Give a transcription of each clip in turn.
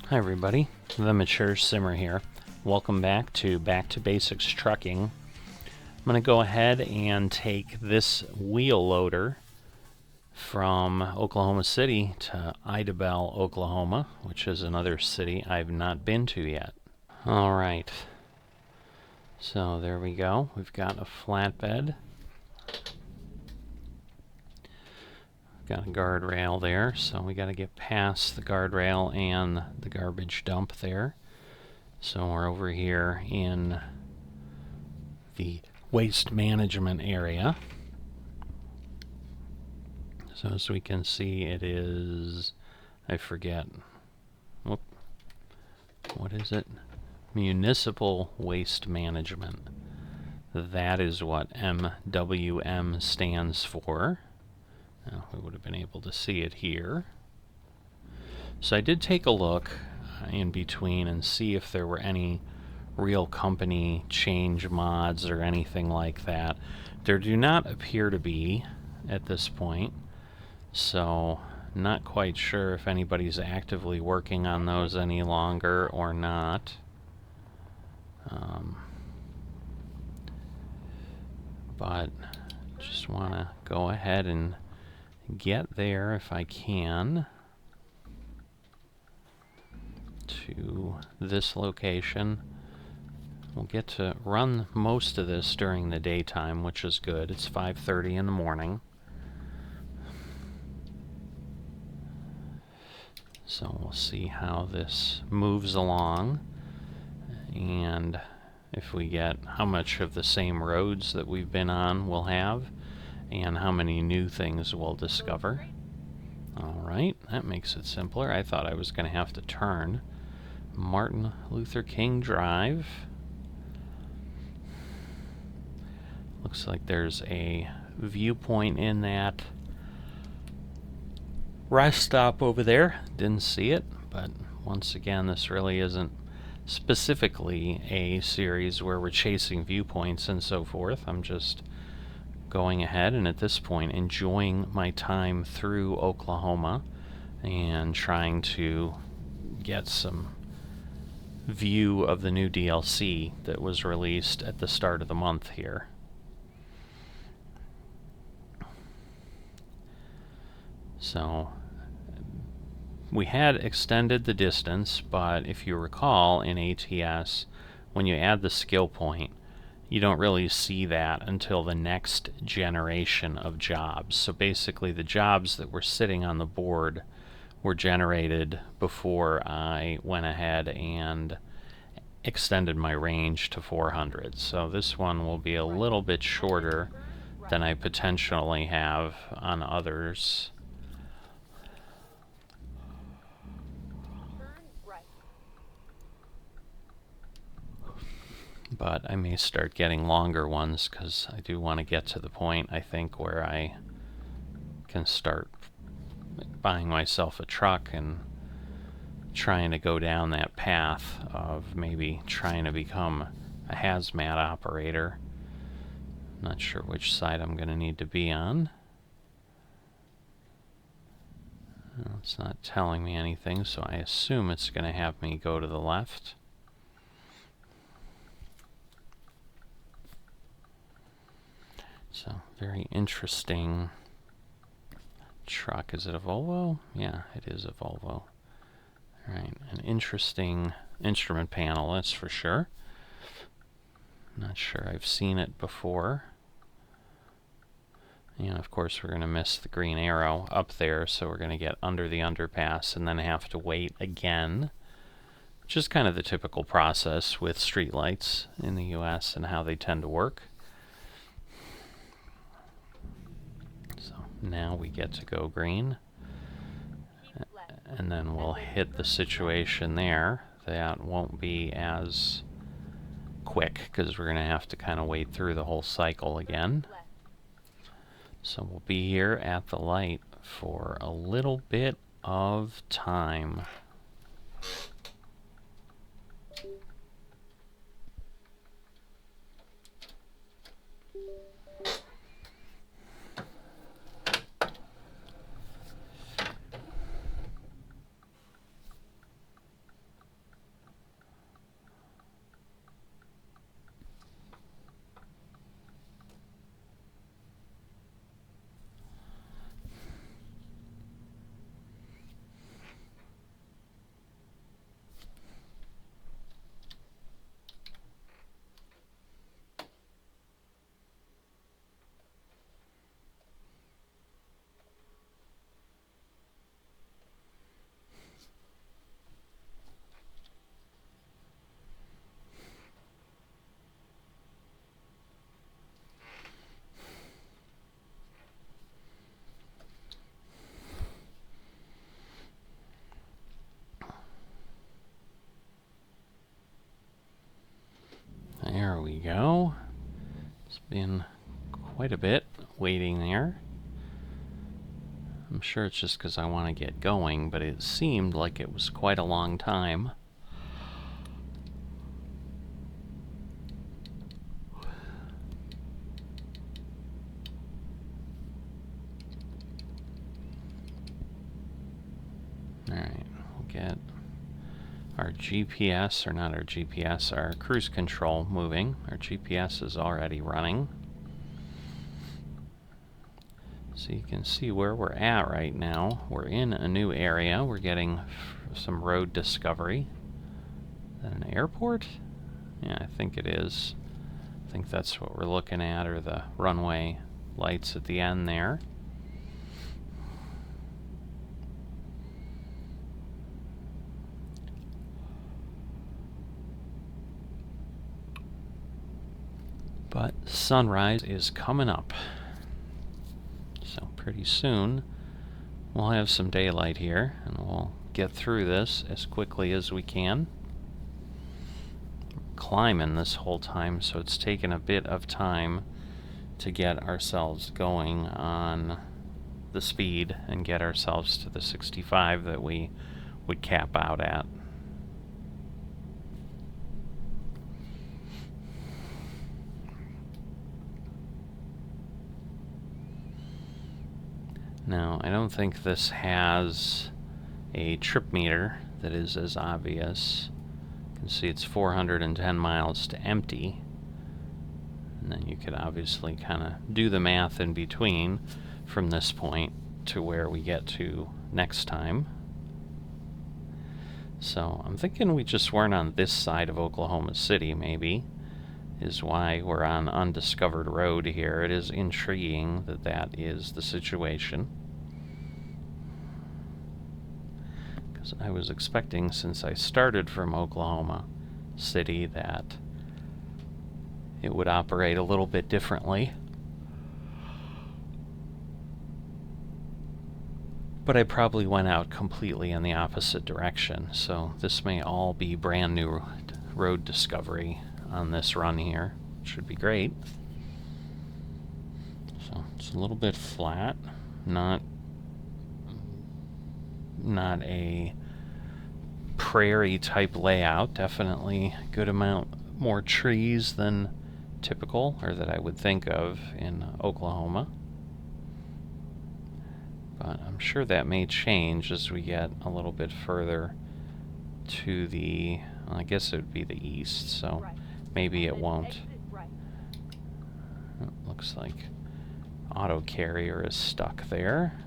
Hi everybody, the Mature Simmer here. Welcome back to Basics Trucking. I'm going to go ahead and take this wheel loader from Oklahoma City to IDABEL, Oklahoma, which is another city I've not been to yet. Alright, so there we go. We've got a flatbed. Got a guardrail there, so we got to get past the guardrail and the garbage dump there. So we're over here in the waste management area. So as we can see, it is, I forget, whoop, what is it? Municipal Waste Management. That is what MWM stands for. We would have been able to see it here. So I did take a look in between and see if there were any real company change mods or anything like that. There do not appear to be at this point, so not quite sure if anybody's actively working on those any longer or not. But just want to go ahead and get there if I can to this location. We'll get to run most of this during the daytime, which is good. It's 5:30 in the morning. So we'll see how this moves along and if we get how much of the same roads that we've been on we'll have and how many new things we'll discover. Alright, that makes it simpler. I thought I was going to have to turn. Martin Luther King Drive. Looks like there's a Viewpoint in that rest stop over there. Didn't see it, but once again, this really isn't specifically a series where we're chasing viewpoints and so forth. I'm just going ahead and at this point enjoying my time through Oklahoma and trying to get some view of the new DLC that was released at the start of the month here. So we had extended the distance, but if you recall in ATS, when you add the skill point, you don't really see that until the next generation of jobs. So basically the jobs that were sitting on the board were generated before I went ahead and extended my range to 400. So this one will be a little bit shorter than I potentially have on others. But I may start getting longer ones because I do want to get to the point, I think, where I can start buying myself a truck and trying to go down that path of maybe trying to become a hazmat operator. Not sure which side I'm going to need to be on. It's not telling me anything, so I assume it's going to have me go to the left. So, very interesting truck. Is it a Volvo? Yeah, it is a Volvo. Alright, an interesting instrument panel, that's for sure. Not sure I've seen it before. And of course we're going to miss the green arrow up there, so we're going to get under the underpass and then have to wait again. Which is kind of the typical process with streetlights in the US and how they tend to work. Now we get to go green, and then we'll hit the situation there. That won't be as quick because we're going to have to kind of wait through the whole cycle again. So we'll be here at the light for a little bit of time. you go. It's been quite a bit waiting there. I'm sure it's just because I want to get going, but it seemed like it was quite a long time. Alright, we'll get our GPS, or not our GPS, our cruise control moving. Our GPS is already running. So you can see where we're at right now. We're in a new area. We're getting some road discovery. Is that an airport? Yeah, I think it is. I think that's what we're looking at, or the runway lights at the end there. But sunrise is coming up. So pretty soon we'll have some daylight here, and we'll get through this as quickly as we can. Climbing this whole time, so it's taken a bit of time to get ourselves going on the speed and get ourselves to the 65 that we would cap out at. Now, I don't think this has a trip meter that is as obvious. You can see it's 410 miles to empty. And then you could obviously kind of do the math in between from this point to where we get to next time. So I'm thinking we just weren't on this side of Oklahoma City, maybe, is why we're on undiscovered road here. It is intriguing that that is the situation. Because I was expecting, since I started from Oklahoma City, that it would operate a little bit differently. But I probably went out completely in the opposite direction, so this may all be brand new road discovery on this run here. Should be great. So it's a little bit flat, not a prairie type layout, definitely a good amount more trees than typical, or that I would think of in Oklahoma. But I'm sure that may change as we get a little bit further to the, well, I guess it would be the east, so maybe it won't. It looks like auto carrier is stuck there.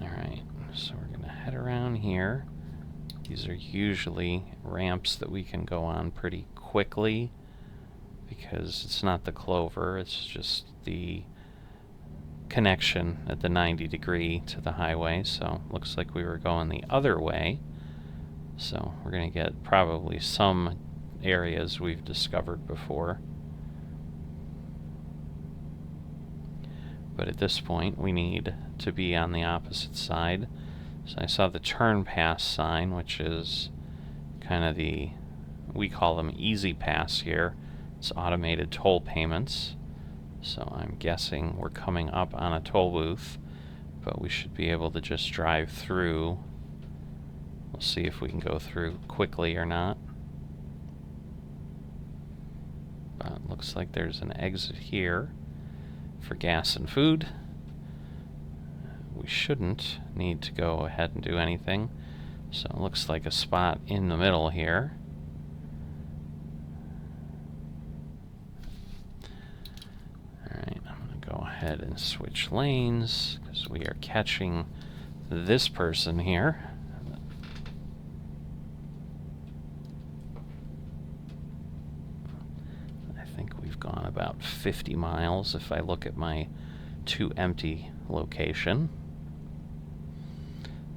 Alright, so we're gonna head around here. These are usually ramps that we can go on pretty quickly, because it's not the clover, it's just the connection at the 90 degree to the highway. So looks like we were going the other way, so we're going to get probably some areas we've discovered before, but at this point we need to be on the opposite side. So I saw the turn pass sign, which is kind of the, we call them easy pass here. It's automated toll payments, so I'm guessing we're coming up on a toll booth, but we should be able to just drive through. We'll see if we can go through quickly or not. But it looks like there's an exit here for gas and food. We shouldn't need to go ahead and do anything, so it looks like a spot in the middle here. Alright, I'm going to go ahead and switch lanes, because we are catching this person here. I think we've gone about 50 miles if I look at my to empty location.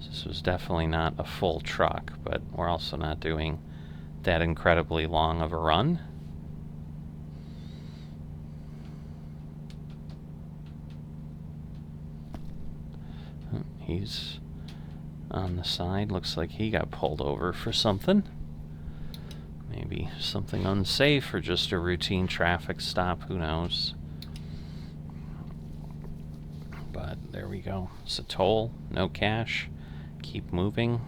This was definitely not a full truck, but we're also not doing that incredibly long of a run. He's on the side. Looks like he got pulled over for something. Maybe something unsafe or just a routine traffic stop, who knows. But there we go. It's a toll, no cash. Keep moving.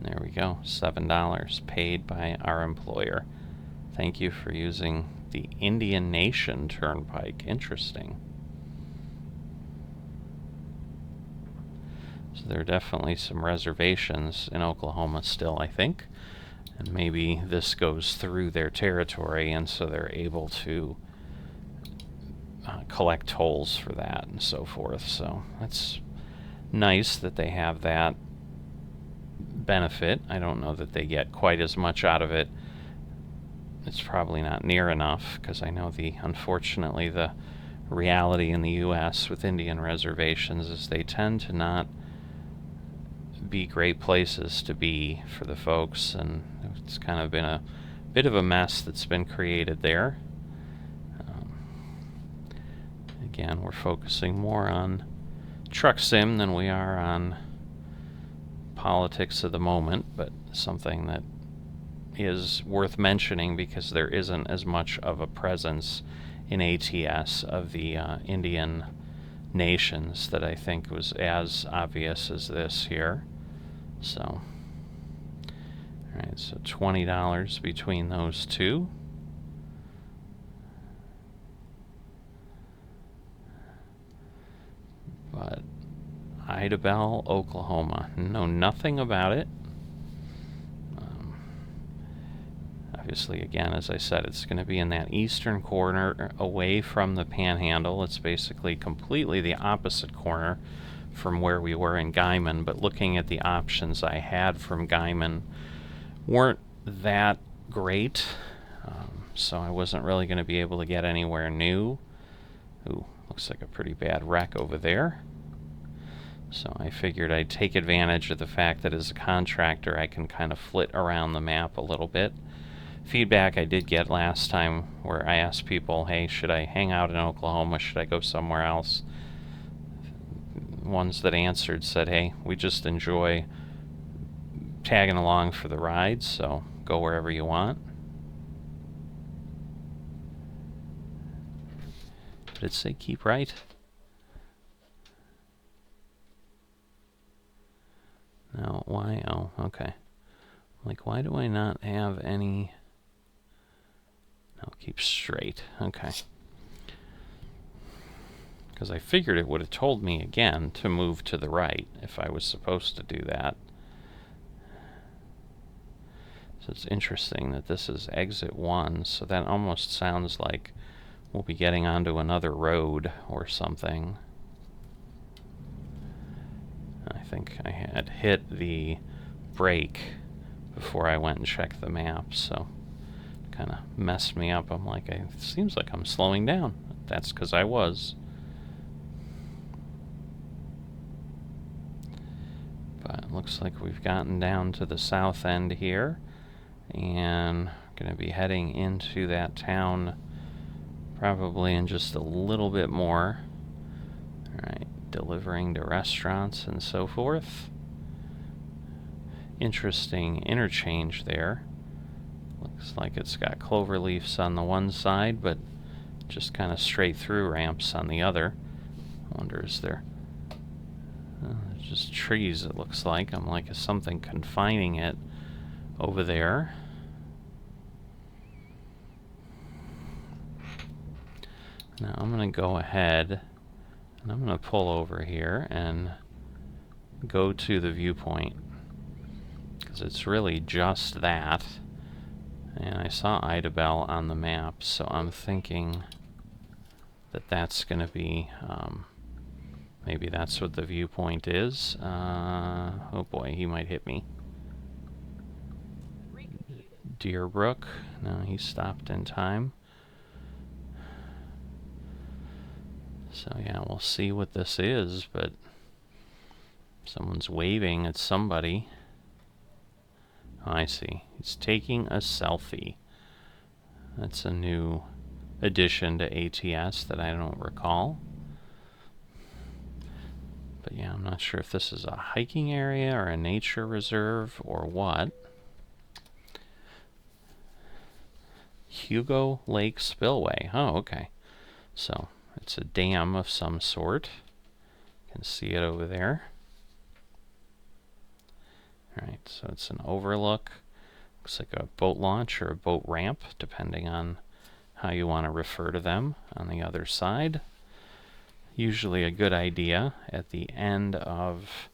There we go, $7 paid by our employer. Thank you for using the Indian Nation Turnpike. Interesting. So there are definitely some reservations in Oklahoma still, I think. And maybe this goes through their territory, and so they're able to collect tolls for that and so forth. So that's nice that they have that benefit. I don't know that they get quite as much out of it. It's probably not near enough, because I know unfortunately the reality in the U.S. with Indian reservations is they tend to not be great places to be for the folks, and it's kind of been a bit of a mess that's been created there. Again, we're focusing more on truck sim than we are on politics of the moment, but something that is worth mentioning because there isn't as much of a presence in ATS of the Indian nations that I think was as obvious as this here. So, alright, so $20 between those two. But IDABEL, Oklahoma. Know nothing about it. Obviously, again, as I said, it's going to be in that eastern corner away from the Panhandle. It's basically completely the opposite corner from where we were in Guyman, but looking at the options I had from Guyman weren't that great, so I wasn't really going to be able to get anywhere new. Ooh, looks like a pretty bad wreck over there. So I figured I'd take advantage of the fact that as a contractor I can kind of flit around the map a little bit. Feedback I did get last time where I asked people, hey, should I hang out in Oklahoma? Should I go somewhere else? Ones that answered said, hey, we just enjoy tagging along for the ride, so go wherever you want. Did it say keep right? No, why? Oh, okay. Like, why do I not have any? No, keep straight. Okay. Because I figured it would have told me again to move to the right if I was supposed to do that. So it's interesting that this is exit 1, so that almost sounds like we'll be getting onto another road or something. I think I had hit the brake before I went and checked the map, so it kind of messed me up. I'm like, it seems like I'm slowing down. That's because I was. But it looks like we've gotten down to the south end here, and going to be heading into that town probably in just a little bit more. Alright, delivering to restaurants and so forth. Interesting interchange there. Looks like it's got clover leaves on the one side, but just kind of straight through ramps on the other. I wonder, is there... there's just trees, it looks like. I'm like, is something confining it over there? Now I'm going to go ahead and I'm going to pull over here and go to the Viewpoint, because it's really just that. And I saw IDABEL on the map, so I'm thinking that that's going to be, maybe that's what the Viewpoint is. Oh boy, he might hit me. Deerbrook. No, he stopped in time. So yeah, we'll see what this is, but someone's waving at somebody. Oh, I see. He's taking a selfie. That's a new addition to ATS that I don't recall. But yeah, I'm not sure if this is a hiking area or a nature reserve or what. Hugo Lake Spillway. Oh, okay. So it's a dam of some sort. You can see it over there. Alright, so it's an overlook. Looks like a boat launch or a boat ramp, depending on how you want to refer to them on the other side. Usually a good idea at the end of,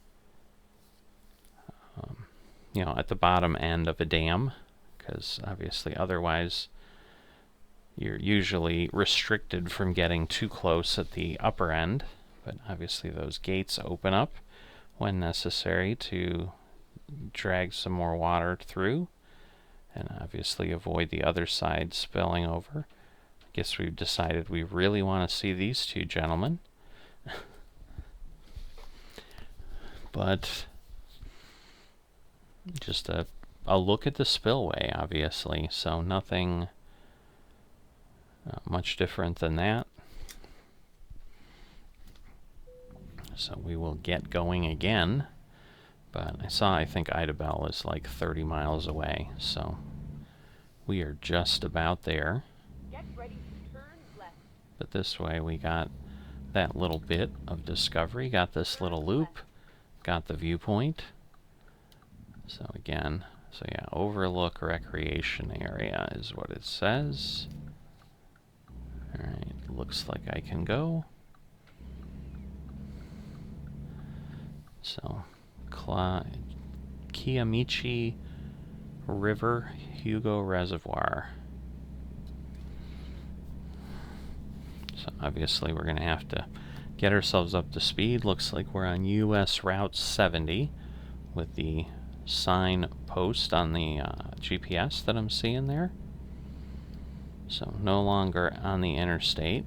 you know, at the bottom end of a dam, because obviously otherwise you're usually restricted from getting too close at the upper end. But obviously those gates open up when necessary to drag some more water through, and obviously avoid the other side spilling over. I guess we've decided we really want to see these two gentlemen. But just a look at the spillway, obviously, so nothing much different than that. So we will get going again. But I think IDABEL is like 30 miles away, so we are just about there. Get ready to turn left. But this way we got that little bit of discovery, got this little loop, got the viewpoint. So again, so yeah, overlook recreation area is what it says. Alright, looks like I can go. So Kiamichi River Hugo Reservoir. So obviously we're going to have to get ourselves up to speed. Looks like we're on US Route 70 with the sign post on the GPS that I'm seeing there. So no longer on the interstate.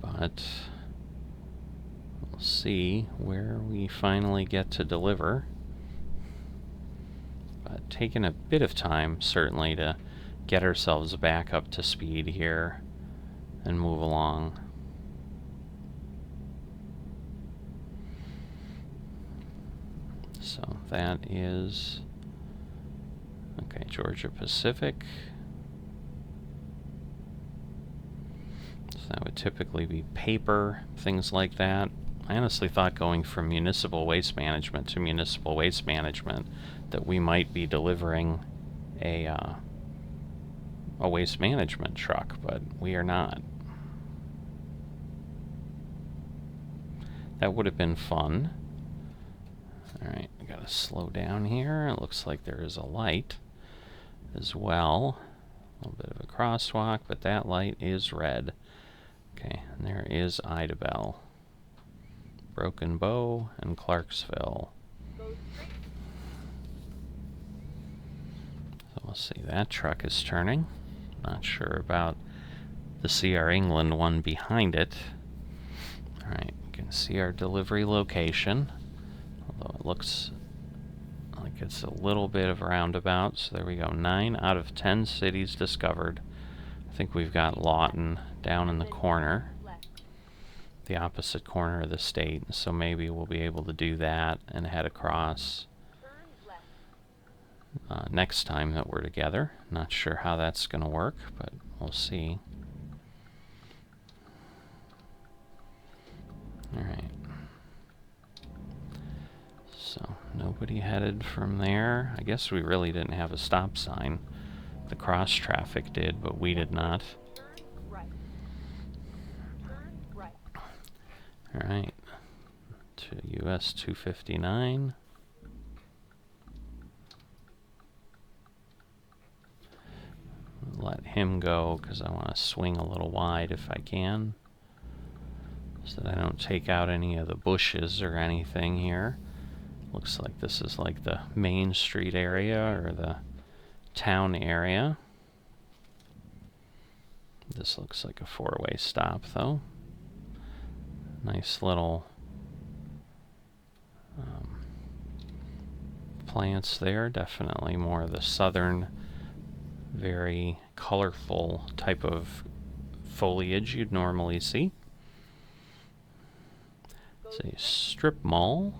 But we'll see where we finally get to deliver. But taking a bit of time, certainly, to get ourselves back up to speed here and move along. So that is, okay, Georgia Pacific. That would typically be paper, things like that. I honestly thought going from municipal waste management to municipal waste management that we might be delivering a waste management truck, but we are not. That would have been fun. Alright, I gotta slow down here. It looks like there is a light as well. A little bit of a crosswalk, but that light is red. Okay, and there is IDABEL, Broken Bow, and Clarksville. So we'll see, that truck is turning. Not sure about the CR England one behind it. Alright, you can see our delivery location, although it looks like it's a little bit of a roundabout. So there we go, 9 out of 10 cities discovered. I think we've got Lawton down in the corner, the opposite corner of the state, so maybe we'll be able to do that and head across next time that we're together. Not sure how that's going to work, but we'll see. Alright. So, nobody headed from there. I guess we really didn't have a stop sign. The cross traffic did, but we did not. Alright, to US 259. Let him go because I want to swing a little wide if I can, so that I don't take out any of the bushes or anything here. Looks like this is like the Main Street area or the town area. This looks like a four-way stop though. Nice little plants there. Definitely more of the southern, very colorful type of foliage you'd normally see. It's a strip mall.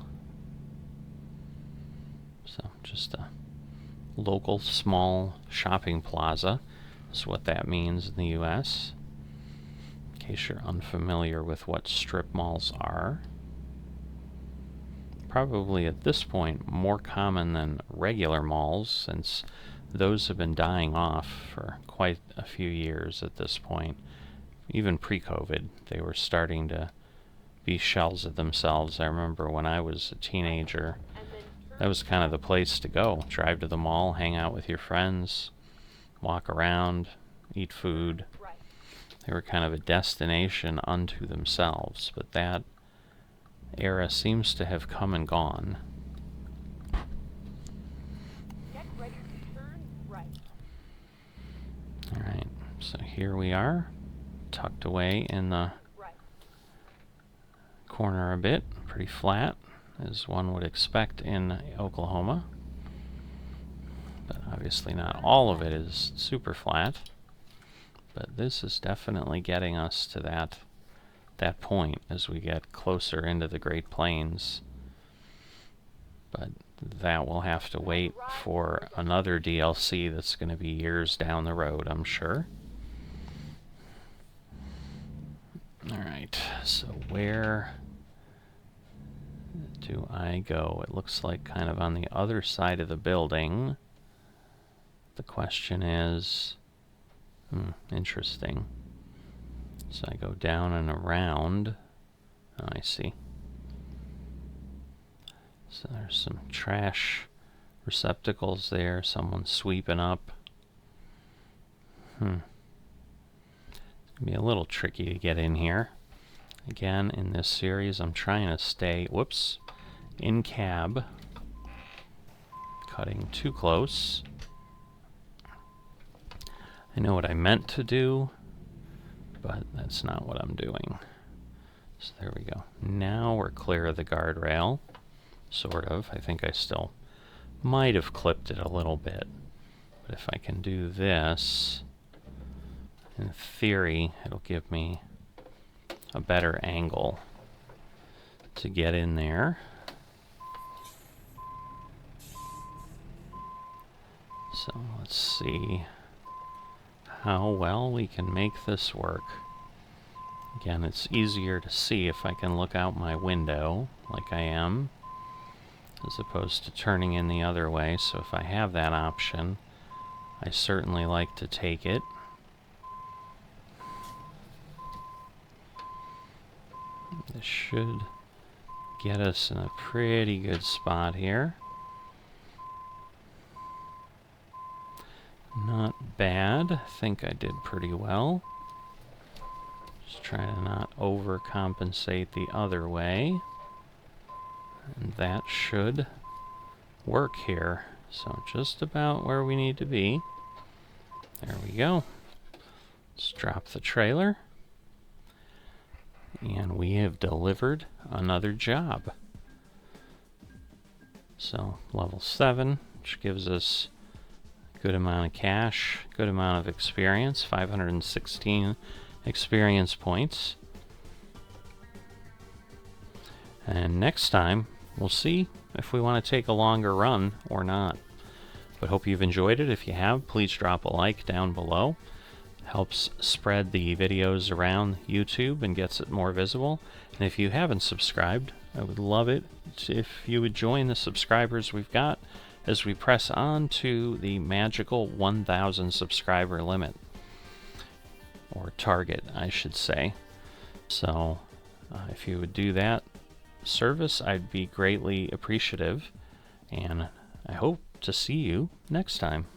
So just a local small shopping plaza is what that means in the US. In case you're unfamiliar with what strip malls are. Probably at this point more common than regular malls, since those have been dying off for quite a few years at this point. Even pre-COVID, they were starting to be shells of themselves. I remember when I was a teenager, that was kind of the place to go. Drive to the mall, hang out with your friends, walk around, eat food. They were kind of a destination unto themselves, but that era seems to have come and gone. Get ready to turn right. Alright, so here we are, tucked away in the corner a bit, pretty flat, as one would expect in Oklahoma. But obviously not all of it is super flat. But this is definitely getting us to that point as we get closer into the Great Plains. But that will have to wait for another DLC that's going to be years down the road, I'm sure. Alright, so where do I go? It looks like kind of on the other side of the building. The question is, interesting. So I go down and around. Oh, I see. So there's some trash receptacles there. Someone's sweeping up. It's gonna be a little tricky to get in here. Again, in this series, I'm trying to stay, in cab. Cutting too close. I know what I meant to do, but that's not what I'm doing. So there we go. Now we're clear of the guardrail. Sort of. I think I still might have clipped it a little bit. But if I can do this, in theory, it'll give me a better angle to get in there. So let's see how well we can make this work. Again, it's easier to see if I can look out my window like I am, as opposed to turning in the other way. So if I have that option, I certainly like to take it. This should get us in a pretty good spot here. Not bad. I think I did pretty well. Just try to not overcompensate the other way. And that should work here. So just about where we need to be. There we go. Let's drop the trailer. And we have delivered another job. So level 7, which gives us a good amount of cash, good amount of experience, 516 experience points. And next time, we'll see if we want to take a longer run or not. But hope you've enjoyed it. If you have, please drop a like down below. Helps spread the videos around YouTube and gets it more visible. And if you haven't subscribed, I would love it if you would join the subscribers we've got as we press on to the magical 1,000 subscriber limit. Or target, I should say. So if you would do that service, I'd be greatly appreciative. And I hope to see you next time.